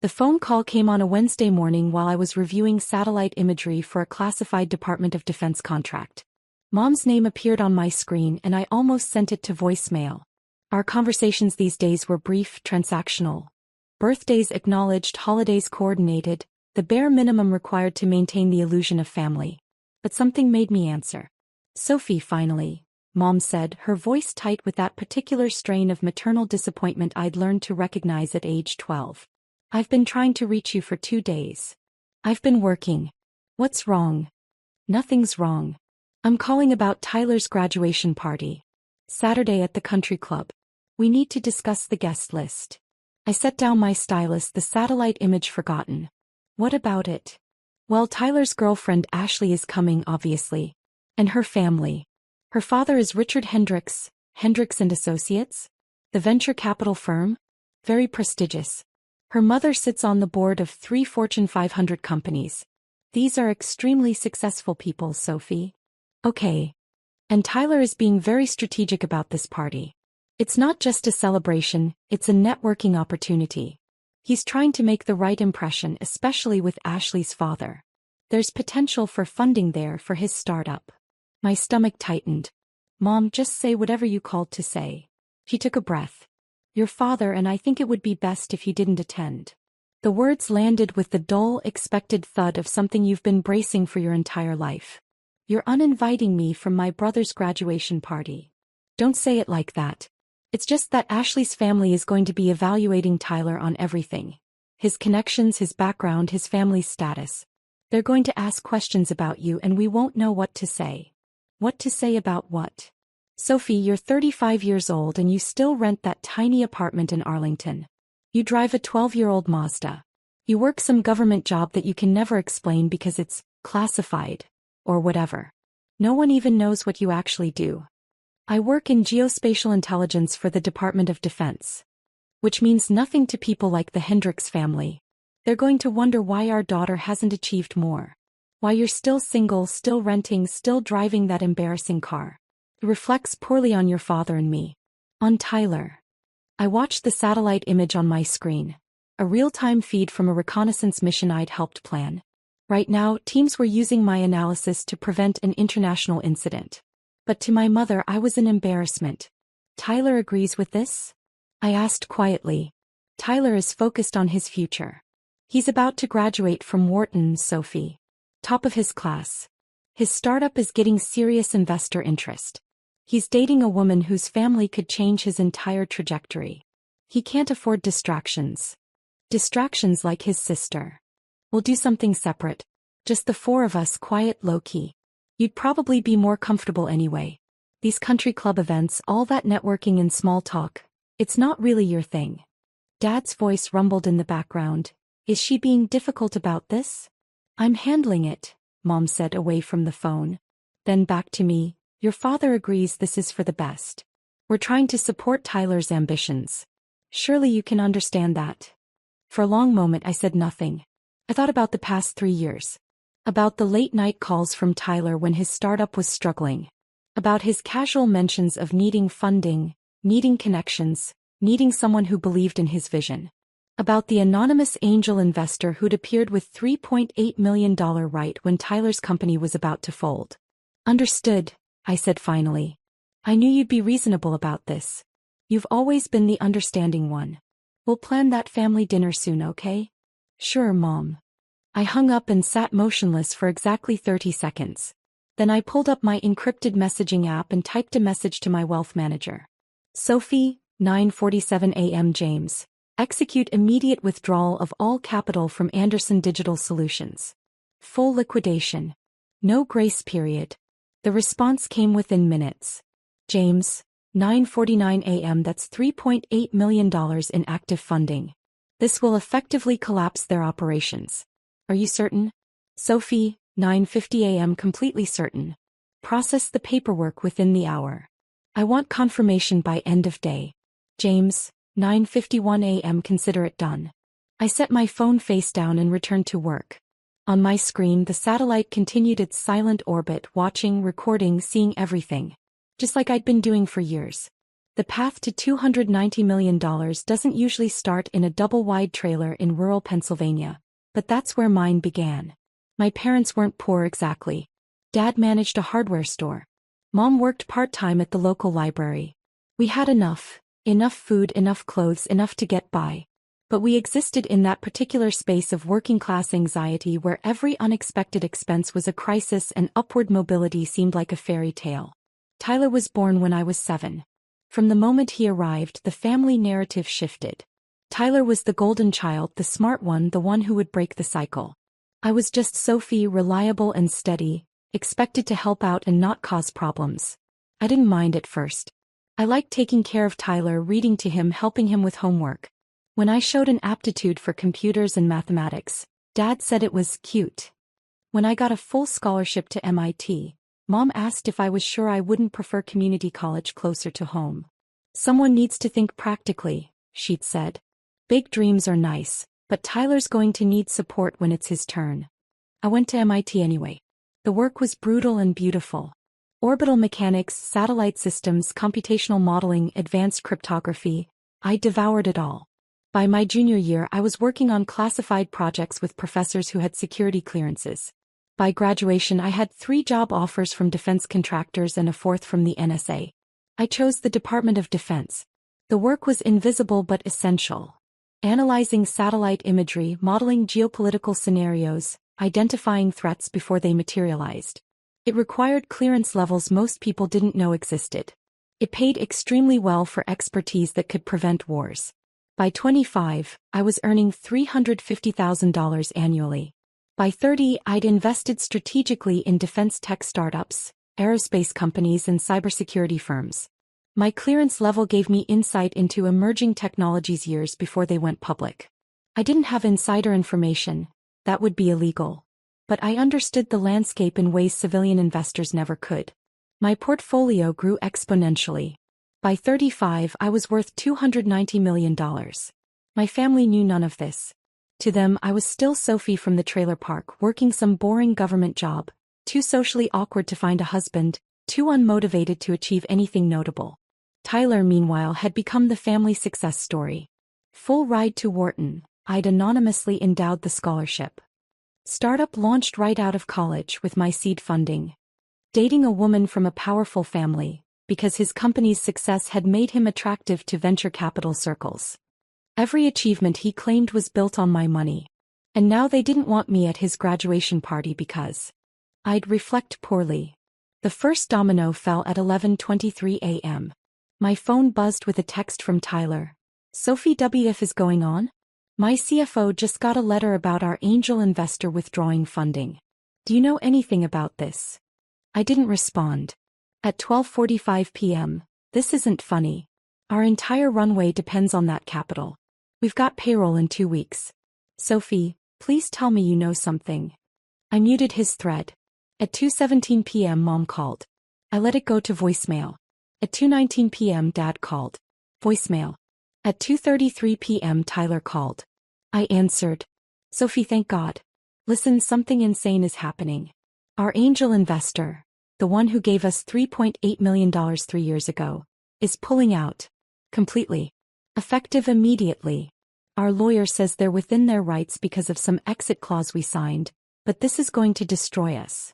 The phone call came on a Wednesday morning while I was reviewing satellite imagery for a classified Department of Defense contract. Mom's name appeared on my screen and I almost sent it to voicemail. Our conversations these days were brief, transactional. Birthdays acknowledged, holidays coordinated, the bare minimum required to maintain the illusion of family. But something made me answer. "Sophie, finally," Mom said, her voice tight with that particular strain of maternal disappointment I'd learned to recognize at age 12. "I've been trying to reach you for 2 days. I've been working." "What's wrong?" "Nothing's wrong. I'm calling about Tyler's graduation party. Saturday at the country club. We need to discuss the guest list." I set down my stylus, the satellite image forgotten. "What about it?" "Well, Tyler's girlfriend Ashley is coming, obviously. And her family. Her father is Richard Hendricks, Hendricks and Associates? The venture capital firm? Very prestigious. Her mother sits on the board of 3 Fortune 500 companies. These are extremely successful people, Sophie." "Okay. And Tyler is being very strategic about this party. It's not just a celebration, it's a networking opportunity. He's trying to make the right impression, especially with Ashley's father. There's potential for funding there for his startup." My stomach tightened. "Mom, just say whatever you called to say." She took a breath. "Your father and I think it would be best if he didn't attend." The words landed with the dull, expected thud of something you've been bracing for your entire life. "You're uninviting me from my brother's graduation party." "Don't say it like that. It's just that Ashley's family is going to be evaluating Tyler on everything. His connections, his background, his family's status. They're going to ask questions about you and we won't know what to say." "What to say about what?" "Sophie, you're 35 years old and you still rent that tiny apartment in Arlington. You drive a 12-year-old Mazda. You work some government job that you can never explain because it's classified, or whatever. No one even knows what you actually do." "I work in geospatial intelligence for the Department of Defense. Which means nothing to people like the Hendricks family. They're going to wonder why our daughter hasn't achieved more. Why you're still single, still renting, still driving that embarrassing car. It reflects poorly on your father and me. On Tyler." I watched the satellite image on my screen. A real-time feed from a reconnaissance mission I'd helped plan. Right now, teams were using my analysis to prevent an international incident. But to my mother I was an embarrassment. "Tyler agrees with this?" I asked quietly. "Tyler is focused on his future. He's about to graduate from Wharton, Sophie. Top of his class. His startup is getting serious investor interest. He's dating a woman whose family could change his entire trajectory. He can't afford distractions. Distractions like his sister. We'll do something separate. Just the 4 of us, quiet, low-key. You'd probably be more comfortable anyway. These country club events, all that networking and small talk, it's not really your thing." Dad's voice rumbled in the background. "Is she being difficult about this?" "I'm handling it," Mom said away from the phone. Then back to me. "Your father agrees this is for the best. We're trying to support Tyler's ambitions. Surely you can understand that." For a long moment I said nothing. I thought about the past 3 years. About the late-night calls from Tyler when his startup was struggling. About his casual mentions of needing funding, needing connections, needing someone who believed in his vision. About the anonymous angel investor who'd appeared with $3.8 million right when Tyler's company was about to fold. "Understood," I said finally. "I knew you'd be reasonable about this. You've always been the understanding one. We'll plan that family dinner soon, okay?" "Sure, Mom." I hung up and sat motionless for exactly 30 seconds. Then I pulled up my encrypted messaging app and typed a message to my wealth manager. "Sophie, 9:47 a.m. James. Execute immediate withdrawal of all capital from Anderson Digital Solutions. Full liquidation. No grace period." The response came within minutes. "James, 9:49 a.m. That's $3.8 million in active funding. This will effectively collapse their operations. Are you certain?" "Sophie, 9:50 a.m. Completely certain. Process the paperwork within the hour. I want confirmation by end of day." "James, 9:51 a.m. Consider it done." I set my phone face down and returned to work. On my screen the satellite continued its silent orbit, watching, recording, seeing everything. Just like I'd been doing for years. The path to $290 million doesn't usually start in a double-wide trailer in rural Pennsylvania, but that's where mine began. My parents weren't poor exactly. Dad managed a hardware store. Mom worked part-time at the local library. We had enough food, enough clothes, enough to get by. But we existed in that particular space of working-class anxiety where every unexpected expense was a crisis and upward mobility seemed like a fairy tale. Tyler was born when I was 7. From the moment he arrived, the family narrative shifted. Tyler was the golden child, the smart one, the one who would break the cycle. I was just Sophie, reliable and steady, expected to help out and not cause problems. I didn't mind at first. I liked taking care of Tyler, reading to him, helping him with homework. When I showed an aptitude for computers and mathematics, Dad said it was cute. When I got a full scholarship to MIT, Mom asked if I was sure I wouldn't prefer community college closer to home. Someone needs to think practically, she'd said. Big dreams are nice, but Tyler's going to need support when it's his turn. I went to MIT anyway. The work was brutal and beautiful. Orbital mechanics, satellite systems, computational modeling, advanced cryptography. I devoured it all. By my junior year, I was working on classified projects with professors who had security clearances. By graduation, I had 3 job offers from defense contractors and a 4th from the NSA. I chose the Department of Defense. The work was invisible but essential. Analyzing satellite imagery, modeling geopolitical scenarios, identifying threats before they materialized. It required clearance levels most people didn't know existed. It paid extremely well for expertise that could prevent wars. By 25, I was earning $350,000 annually. By 30, I'd invested strategically in defense tech startups, aerospace companies and cybersecurity firms. My clearance level gave me insight into emerging technologies years before they went public. I didn't have insider information, that would be illegal. But I understood the landscape in ways civilian investors never could. My portfolio grew exponentially. By 35, I was worth $290 million. My family knew none of this. To them, I was still Sophie from the trailer park, working some boring government job, too socially awkward to find a husband, too unmotivated to achieve anything notable. Tyler, meanwhile, had become the family success story. Full ride to Wharton, I'd anonymously endowed the scholarship. Startup launched right out of college with my seed funding. Dating a woman from a powerful family, because his company's success had made him attractive to venture capital circles. Every achievement he claimed was built on my money. And now they didn't want me at his graduation party because I'd reflect poorly. The first domino fell at 11:23 a.m. My phone buzzed with a text from Tyler. Sophie, WF is going on? My CFO just got a letter about our angel investor withdrawing funding. Do you know anything about this? I didn't respond. At 12:45 p.m., this isn't funny. Our entire runway depends on that capital. We've got payroll in 2 weeks. Sophie, please tell me you know something. I muted his thread. At 2:17 p.m. Mom called. I let it go to voicemail. At 2:19 p.m. Dad called. Voicemail. At 2:33 p.m. Tyler called. I answered. Sophie, thank God. Listen, something insane is happening. Our angel investor, the one who gave us $3.8 million 3 years ago, is pulling out. Completely. Effective immediately. Our lawyer says they're within their rights because of some exit clause we signed, but this is going to destroy us.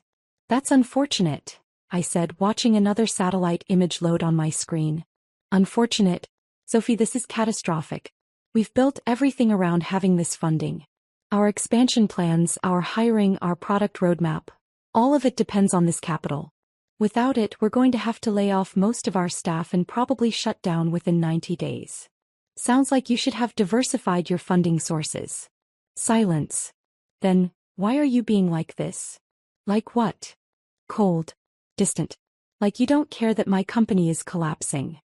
That's unfortunate, I said, watching another satellite image load on my screen. Unfortunate? Sophie, this is catastrophic. We've built everything around having this funding. Our expansion plans, our hiring, our product roadmap, all of it depends on this capital. Without it, we're going to have to lay off most of our staff and probably shut down within 90 days. Sounds like you should have diversified your funding sources. Silence. Then, why are you being like this? Like what? Cold. Distant. Like you don't care that my company is collapsing.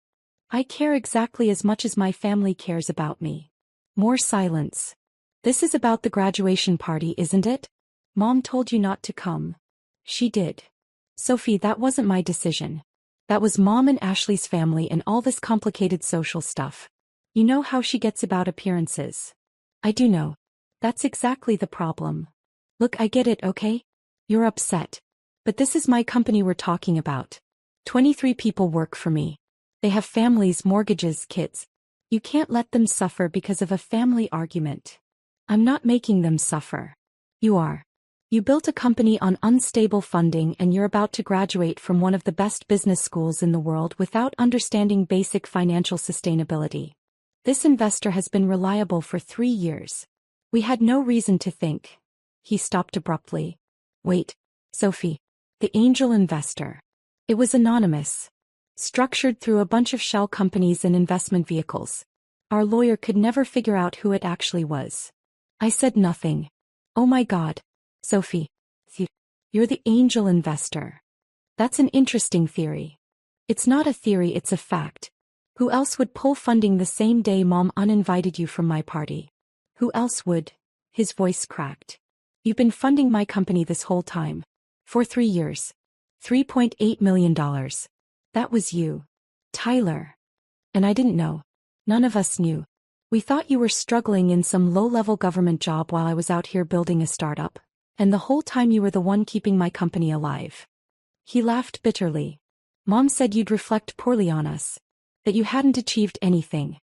I care exactly as much as my family cares about me. More silence. This is about the graduation party, isn't it? Mom told you not to come. She did. Sophie, that wasn't my decision. That was Mom and Ashley's family and all this complicated social stuff. You know how she gets about appearances. I do know. That's exactly the problem. Look, I get it, okay? You're upset. But this is my company we're talking about. 23 people work for me. They have families, mortgages, kids. You can't let them suffer because of a family argument. I'm not making them suffer. You are. You built a company on unstable funding and you're about to graduate from one of the best business schools in the world without understanding basic financial sustainability. This investor has been reliable for 3 years. We had no reason to think. He stopped abruptly. Wait, Sophie. The angel investor. It was anonymous. Structured through a bunch of shell companies and investment vehicles. Our lawyer could never figure out who it actually was. I said nothing. Oh my God. Sophie. You're the angel investor. That's an interesting theory. It's not a theory, it's a fact. Who else would pull funding the same day Mom uninvited you from my party? Who else would? His voice cracked. You've been funding my company this whole time. For 3 years. $3.8 million. That was you. Tyler. And I didn't know. None of us knew. We thought you were struggling in some low-level government job while I was out here building a startup. And the whole time you were the one keeping my company alive. He laughed bitterly. Mom said you'd reflect poorly on us. That you hadn't achieved anything.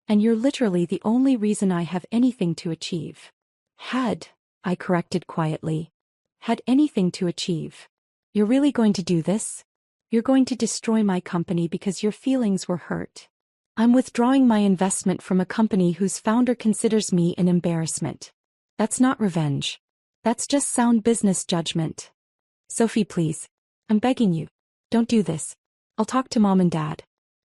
And you're literally the only reason I have anything to achieve. Had, I corrected quietly. Had anything to achieve. You're really going to do this? You're going to destroy my company because your feelings were hurt. I'm withdrawing my investment from a company whose founder considers me an embarrassment. That's not revenge. That's just sound business judgment. Sophie, please. I'm begging you. Don't do this. I'll talk to Mom and Dad.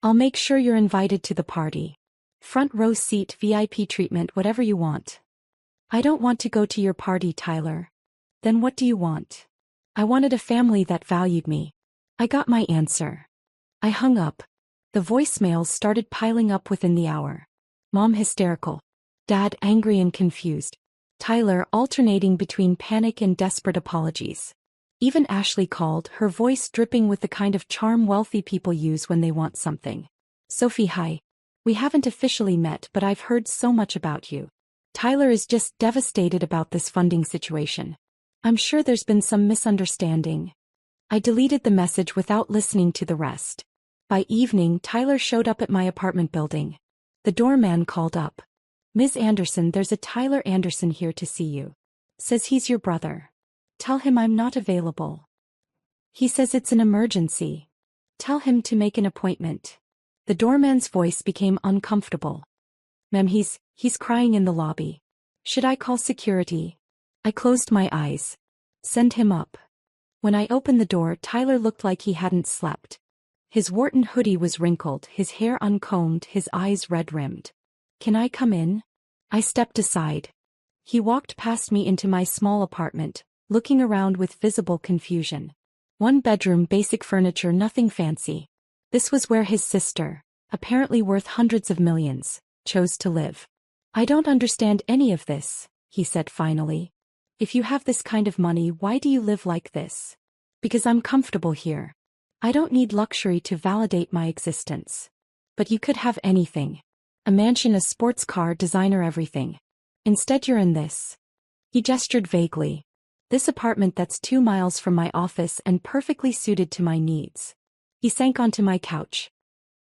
I'll make sure you're invited to the party. Front row seat, VIP treatment, whatever you want. I don't want to go to your party, Tyler. Then what do you want? I wanted a family that valued me. I got my answer. I hung up. The voicemails started piling up within the hour. Mom hysterical. Dad angry and confused. Tyler alternating between panic and desperate apologies. Even Ashley called, her voice dripping with the kind of charm wealthy people use when they want something. Sophie, hi. We haven't officially met, but I've heard so much about you. Tyler is just devastated about this funding situation. I'm sure there's been some misunderstanding. I deleted the message without listening to the rest. By evening, Tyler showed up at my apartment building. The doorman called up. Ms. Anderson, there's a Tyler Anderson here to see you. Says he's your brother. Tell him I'm not available. He says it's an emergency. Tell him to make an appointment. The doorman's voice became uncomfortable. Ma'am, he's crying in the lobby. Should I call security? I closed my eyes. Send him up. When I opened the door, Tyler looked like he hadn't slept. His Wharton hoodie was wrinkled, his hair uncombed, his eyes red-rimmed. Can I come in? I stepped aside. He walked past me into my small apartment, looking around with visible confusion. 1 bedroom, basic furniture, nothing fancy. This was where his sister, apparently worth hundreds of millions, chose to live. I don't understand any of this, he said finally. If you have this kind of money, why do you live like this? Because I'm comfortable here. I don't need luxury to validate my existence. But you could have anything. A mansion, a sports car, designer, everything. Instead you're in this. He gestured vaguely. This apartment that's 2 miles from my office and perfectly suited to my needs. He sank onto my couch.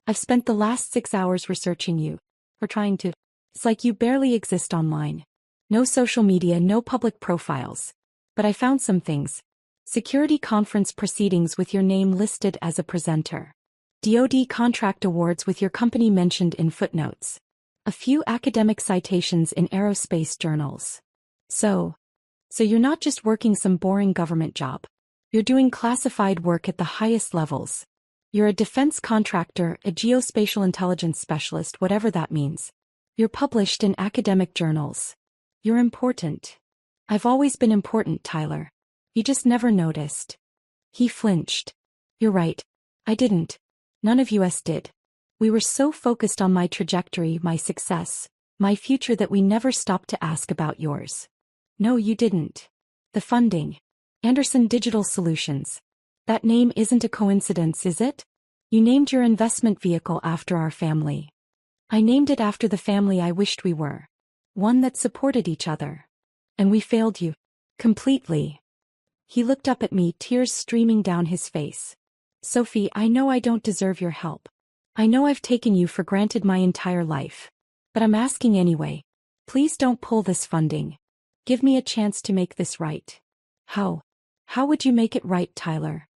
I've spent the last 6 hours researching you. Or trying to. It's like you barely exist online. No social media, no public profiles. But I found some things. Security conference proceedings with your name listed as a presenter. DoD contract awards with your company mentioned in footnotes. A few academic citations in aerospace journals. So you're not just working some boring government job. You're doing classified work at the highest levels. You're a defense contractor, a geospatial intelligence specialist, whatever that means. You're published in academic journals. You're important. I've always been important, Tyler. You just never noticed. He flinched. You're right. I didn't. None of us did. We were so focused on my trajectory, my success, my future that we never stopped to ask about yours. No, you didn't. The funding. Anderson Digital Solutions. That name isn't a coincidence, is it? You named your investment vehicle after our family. I named it after the family I wished we were. One that supported each other. And we failed you. Completely. He looked up at me, tears streaming down his face. Sophie, I know I don't deserve your help. I know I've taken you for granted my entire life. But I'm asking anyway. Please don't pull this funding. Give me a chance to make this right. How? How would you make it right, Tyler?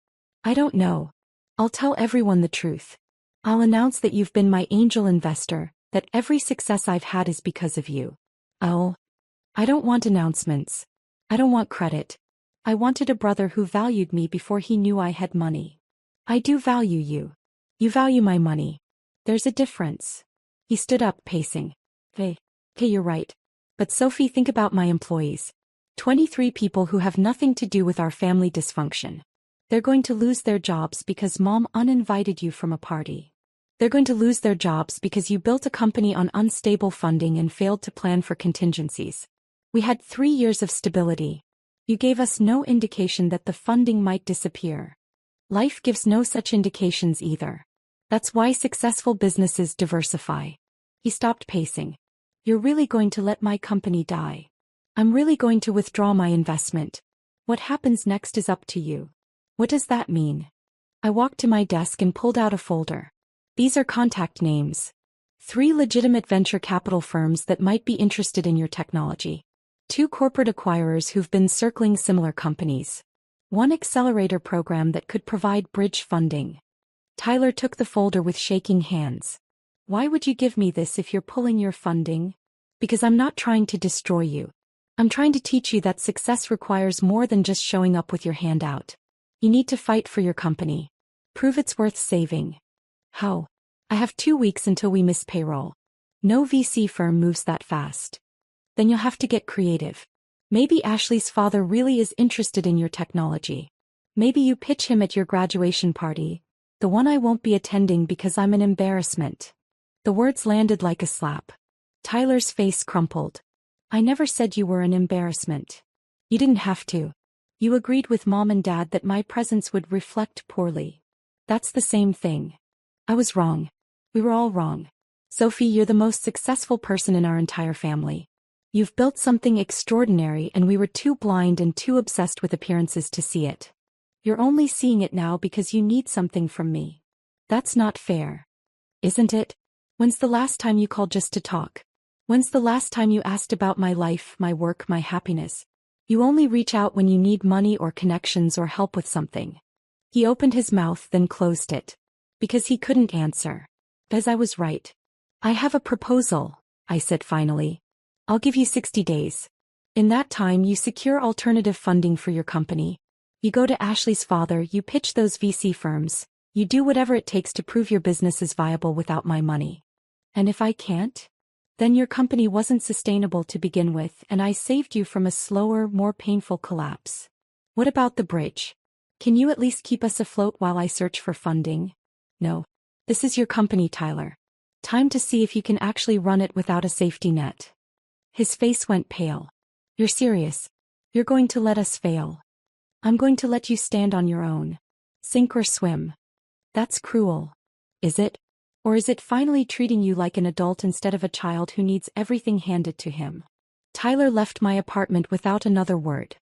I don't know. I'll tell everyone the truth. I'll announce that you've been my angel investor, that every success I've had is because of you. I don't want announcements. I don't want credit. I wanted a brother who valued me before he knew I had money. I do value you. You value my money. There's a difference. He stood up, pacing. Hey, you're right. But Sophie, think about my employees. 23 people who have nothing to do with our family dysfunction. They're going to lose their jobs because Mom uninvited you from a party. They're going to lose their jobs because you built a company on unstable funding and failed to plan for contingencies. We had 3 years of stability. You gave us no indication that the funding might disappear. Life gives no such indications either. That's why successful businesses diversify. He stopped pacing. You're really going to let my company die? I'm really going to withdraw my investment. What happens next is up to you. What does that mean? I walked to my desk and pulled out a folder. These are contact names. 3 legitimate venture capital firms that might be interested in your technology. 2 corporate acquirers who've been circling similar companies. 1 accelerator program that could provide bridge funding. Tyler took the folder with shaking hands. Why would you give me this if you're pulling your funding? Because I'm not trying to destroy you. I'm trying to teach you that success requires more than just showing up with your hand out. You need to fight for your company. Prove it's worth saving. How? I have 2 weeks until we miss payroll. No VC firm moves that fast. Then you'll have to get creative. Maybe Ashley's father really is interested in your technology. Maybe you pitch him at your graduation party, the one I won't be attending because I'm an embarrassment. The words landed like a slap. Tyler's face crumpled. I never said you were an embarrassment. You didn't have to. You agreed with Mom and Dad that my presence would reflect poorly. That's the same thing. I was wrong. We were all wrong. Sophie, you're the most successful person in our entire family. You've built something extraordinary and we were too blind and too obsessed with appearances to see it. You're only seeing it now because you need something from me. That's not fair. Isn't it? When's the last time you called just to talk? When's the last time you asked about my life, my work, my happiness? You only reach out when you need money or connections or help with something. He opened his mouth then closed it. Because he couldn't answer. As I was right. I have a proposal, I said finally. I'll give you 60 days. In that time you secure alternative funding for your company. You go to Ashley's father, you pitch those VC firms, you do whatever it takes to prove your business is viable without my money. And if I can't? Then your company wasn't sustainable to begin with and I saved you from a slower, more painful collapse. What about the bridge? Can you at least keep us afloat while I search for funding? No. This is your company, Tyler. Time to see if you can actually run it without a safety net. His face went pale. You're serious? You're going to let us fail? I'm going to let you stand on your own. Sink or swim. That's cruel. Is it? Or is it finally treating you like an adult instead of a child who needs everything handed to him? Tyler left my apartment without another word.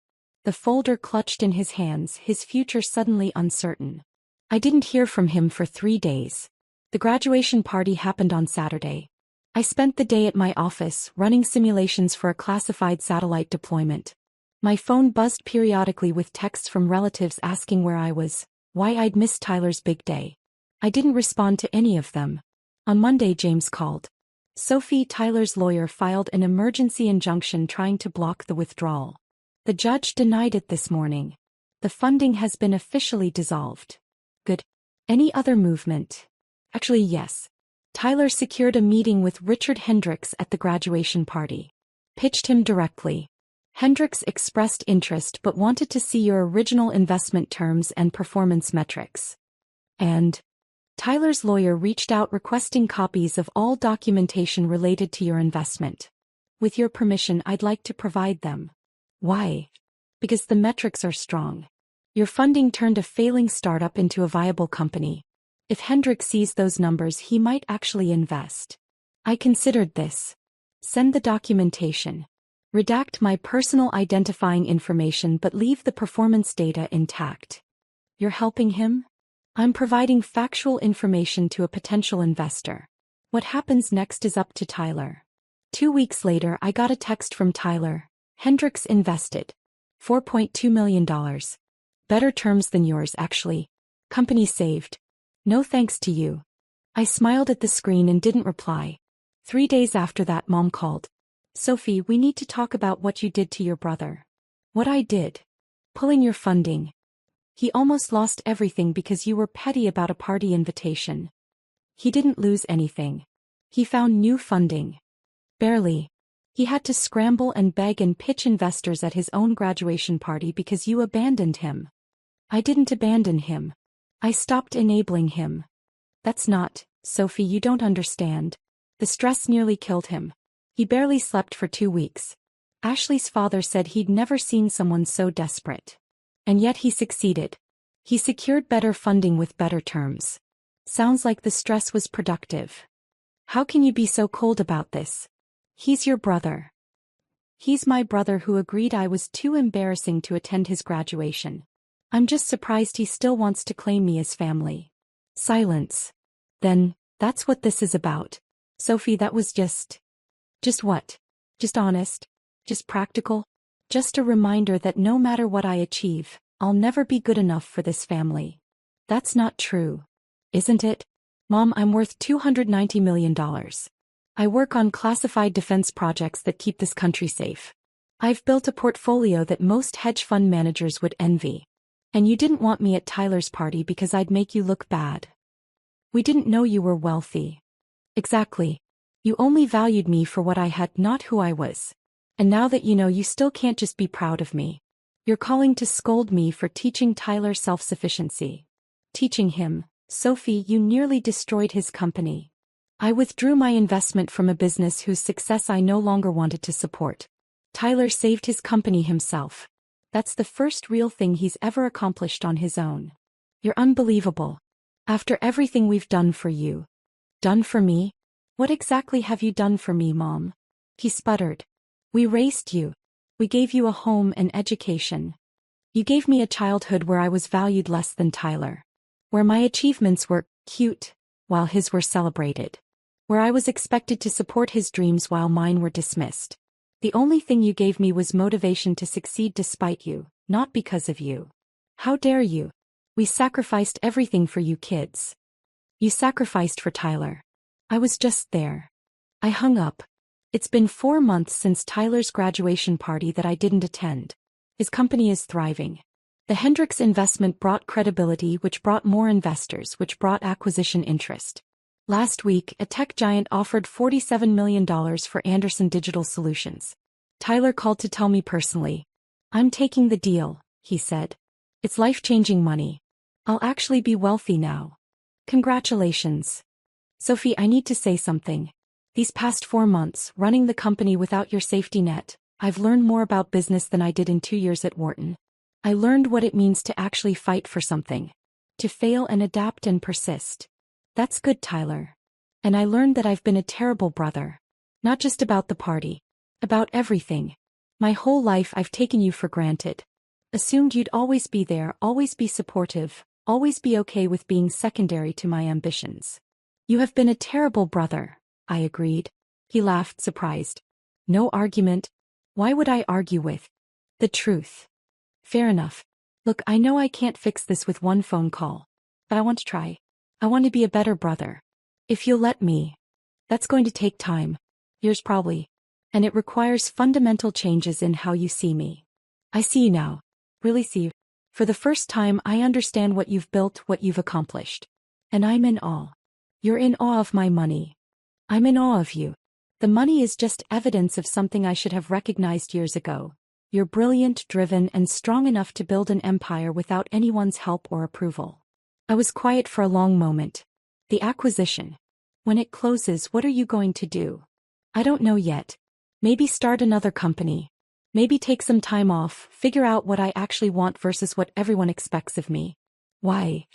The folder clutched in his hands, his future suddenly uncertain. I didn't hear from him for 3 days. The graduation party happened on Saturday. I spent the day at my office, running simulations for a classified satellite deployment. My phone buzzed periodically with texts from relatives asking where I was, why I'd missed Tyler's big day. I didn't respond to any of them. On Monday, James called. Sophie, Tyler's lawyer, filed an emergency injunction trying to block the withdrawal. The judge denied it this morning. The funding has been officially dissolved. Good. Any other movement? Actually, yes. Tyler secured a meeting with Richard Hendricks at the graduation party. Pitched him directly. Hendricks expressed interest but wanted to see your original investment terms and performance metrics. And Tyler's lawyer reached out requesting copies of all documentation related to your investment. With your permission, I'd like to provide them. Why? Because the metrics are strong. Your funding turned a failing startup into a viable company. If Hendricks sees those numbers, he might actually invest. I considered this. Send the documentation. Redact my personal identifying information but leave the performance data intact. You're helping him? I'm providing factual information to a potential investor. What happens next is up to Tyler. 2 weeks later, I got a text from Tyler. Hendricks invested. $4.2 million. Better terms than yours, actually. Company saved. No thanks to you. I smiled at the screen and didn't reply. 3 days after that, Mom called. Sophie, we need to talk about what you did to your brother. What I did? Pulling your funding. He almost lost everything because you were petty about a party invitation. He didn't lose anything. He found new funding. Barely. He had to scramble and beg and pitch investors at his own graduation party because you abandoned him. I didn't abandon him. I stopped enabling him. That's not, Sophie, you don't understand. The stress nearly killed him. He barely slept for 2 weeks. Ashley's father said he'd never seen someone so desperate. And yet he succeeded. He secured better funding with better terms. Sounds like the stress was productive. How can you be so cold about this? He's your brother. He's my brother who agreed I was too embarrassing to attend his graduation. I'm just surprised he still wants to claim me as family. Silence. Then, that's what this is about. Sophie, that was just what? Just honest? Just practical? Just a reminder that no matter what I achieve, I'll never be good enough for this family. That's not true. Isn't it? Mom, I'm worth $290 million. I work on classified defense projects that keep this country safe. I've built a portfolio that most hedge fund managers would envy. And you didn't want me at Tyler's party because I'd make you look bad. We didn't know you were wealthy. Exactly. You only valued me for what I had, not who I was. And now that you know, you still can't just be proud of me. You're calling to scold me for teaching Tyler self-sufficiency. Teaching him, Sophie, you nearly destroyed his company. I withdrew my investment from a business whose success I no longer wanted to support. Tyler saved his company himself. That's the first real thing he's ever accomplished on his own. You're unbelievable. After everything we've done for you. Done for me? What exactly have you done for me, Mom? He sputtered. We raised you. We gave you a home and education. You gave me a childhood where I was valued less than Tyler. Where my achievements were cute, while his were celebrated. Where I was expected to support his dreams while mine were dismissed. The only thing you gave me was motivation to succeed despite you, not because of you. How dare you? We sacrificed everything for you kids. You sacrificed for Tyler. I was just there. I hung up. It's been 4 months since Tyler's graduation party that I didn't attend. His company is thriving. The Hendricks investment brought credibility, which brought more investors, which brought acquisition interest. Last week, a tech giant offered $47 million for Anderson Digital Solutions. Tyler called to tell me personally. I'm taking the deal, he said. It's life-changing money. I'll actually be wealthy now. Congratulations. Sophie, I need to say something. These past 4 months, running the company without your safety net, I've learned more about business than I did in 2 years at Wharton. I learned what it means to actually fight for something. To fail and adapt and persist. That's good, Tyler. And I learned that I've been a terrible brother. Not just about the party. About everything. My whole life I've taken you for granted. Assumed you'd always be there, always be supportive, always be okay with being secondary to my ambitions. You have been a terrible brother, I agreed. He laughed, surprised. No argument. Why would I argue with the truth? Fair enough. Look, I know I can't fix this with one phone call. But I want to try. I want to be a better brother. If you'll let me. That's going to take time. Years probably. And it requires fundamental changes in how you see me. I see you now. Really see you. For the first time I understand what you've built, what you've accomplished. And I'm in awe. You're in awe of my money. I'm in awe of you. The money is just evidence of something I should have recognized years ago. You're brilliant, driven, and strong enough to build an empire without anyone's help or approval. I was quiet for a long moment. The acquisition. When it closes, what are you going to do? I don't know yet. Maybe start another company. Maybe take some time off, figure out what I actually want versus what everyone expects of me. Why?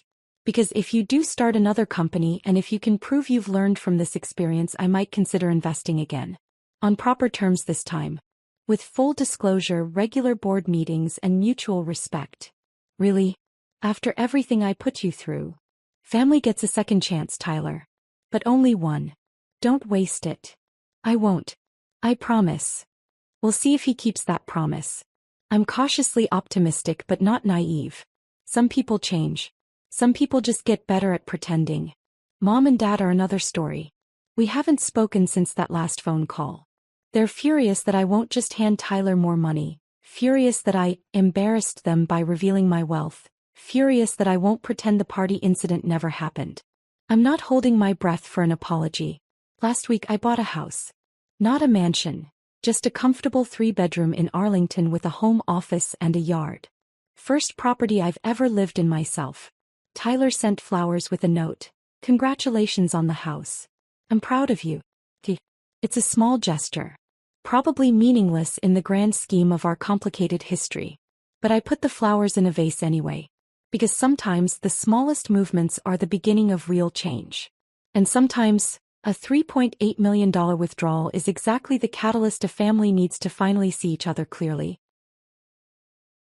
Because if you do start another company and if you can prove you've learned from this experience, I might consider investing again. On proper terms this time. With full disclosure, regular board meetings, and mutual respect. Really? After everything I put you through? Family gets a second chance, Tyler. But only one. Don't waste it. I won't. I promise. We'll see if he keeps that promise. I'm cautiously optimistic but not naive. Some people change. Some people just get better at pretending. Mom and Dad are another story. We haven't spoken since that last phone call. They're furious that I won't just hand Tyler more money, furious that I embarrassed them by revealing my wealth, furious that I won't pretend the party incident never happened. I'm not holding my breath for an apology. Last week I bought a house. Not a mansion, just a comfortable 3-bedroom in Arlington with a home office and a yard. First property I've ever lived in myself. Tyler sent flowers with a note. Congratulations on the house. I'm proud of you. It's a small gesture. Probably meaningless in the grand scheme of our complicated history. But I put the flowers in a vase anyway. Because sometimes the smallest movements are the beginning of real change. And sometimes, a $3.8 million withdrawal is exactly the catalyst a family needs to finally see each other clearly.